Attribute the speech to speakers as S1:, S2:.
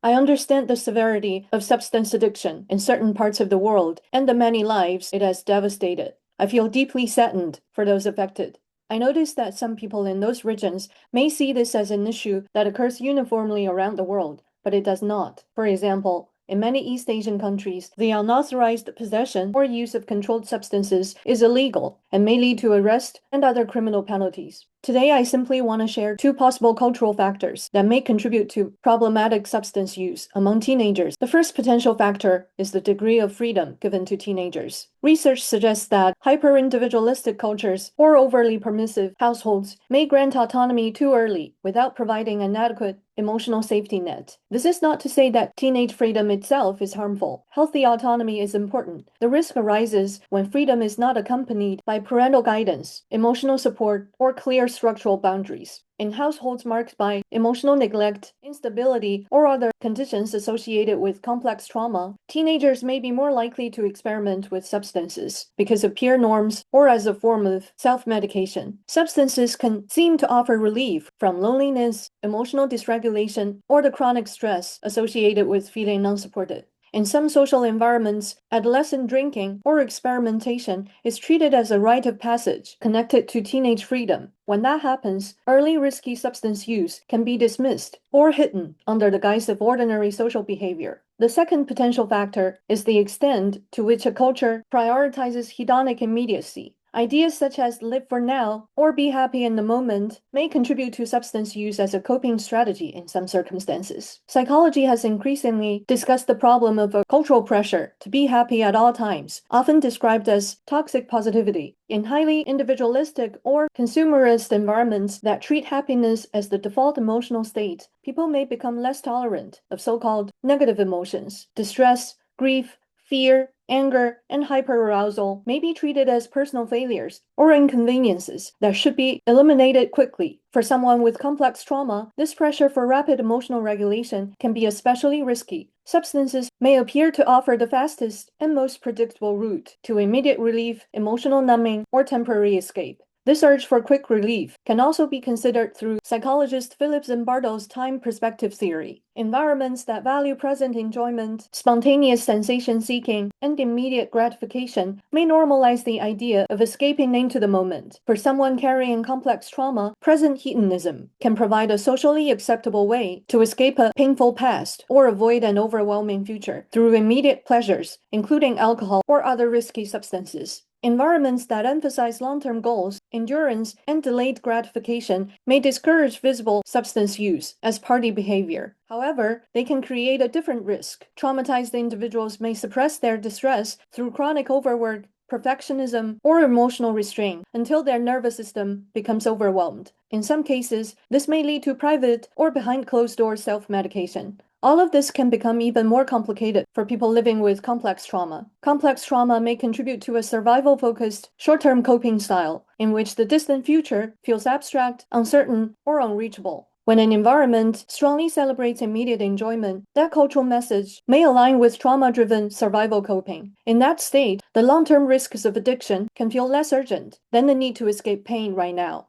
S1: I understand the severity of substance addiction in certain parts of the world and the many lives it has devastated. I feel deeply saddened for those affected. I notice that some people in those regions may see this as an issue that occurs uniformly around the world, but it does not. For example, in many East Asian countries, the unauthorized possession or use of controlled substances is illegal and may lead to arrest and other criminal penalties. Today, I simply want to share two possible cultural factors that may contribute to problematic substance use among teenagers. The first potential factor is the degree of freedom given to teenagers. Research suggests that hyper-individualistic cultures or overly permissive households may grant autonomy too early without providing an adequate emotional safety net. This is not to say that teenage freedom itself is harmful. Healthy autonomy is important. The risk arises when freedom is not accompanied by parental guidance, emotional support, or clear structural boundaries. In households marked by emotional neglect, instability, or other conditions associated with complex trauma, teenagers may be more likely to experiment with substances because of peer norms or as a form of self-medication. Substances can seem to offer relief from loneliness, emotional dysregulation, or the chronic stress associated with feeling unsupported. In some social environments, adolescent drinking or experimentation is treated as a rite of passage connected to teenage freedom. When that happens, early risky substance use can be dismissed or hidden under the guise of ordinary social behavior. The second potential factor is the extent to which a culture prioritizes hedonic immediacy. Ideas such as live for now or be happy in the moment may contribute to substance use as a coping strategy in some circumstances. Psychology has increasingly discussed the problem of a cultural pressure to be happy at all times, often described as toxic positivity. In highly individualistic or consumerist environments that treat happiness as the default emotional state, people may become less tolerant of so-called negative emotions. Distress, grief, fear, anger, and hyperarousal may be treated as personal failures or inconveniences that should be eliminated quickly. For someone with complex trauma, this pressure for rapid emotional regulation can be especially risky. Substances may appear to offer the fastest and most predictable route to immediate relief, emotional numbing, or temporary escape. This urge for quick relief can also be considered through psychologist Philip Zimbardo's time perspective theory. Environments that value present enjoyment, spontaneous sensation seeking, and immediate gratification may normalize the idea of escaping into the moment. For someone carrying complex trauma, present hedonism can provide a socially acceptable way to escape a painful past or avoid an overwhelming future through immediate pleasures, including alcohol or other risky substances. Environments that emphasize long-term goals, endurance, and delayed gratification may discourage visible substance use as party behavior. However, they can create a different risk. Traumatized individuals may suppress their distress through chronic overwork, perfectionism, or emotional restraint until their nervous system becomes overwhelmed. In some cases, this may lead to private or behind closed-door self-medication. All of this can become even more complicated for people living with complex trauma. Complex trauma may contribute to a survival-focused, short-term coping style, in which the distant future feels abstract, uncertain, or unreachable. When an environment strongly celebrates immediate enjoyment, that cultural message may align with trauma-driven survival coping. In that state, the long-term risks of addiction can feel less urgent than the need to escape pain right now.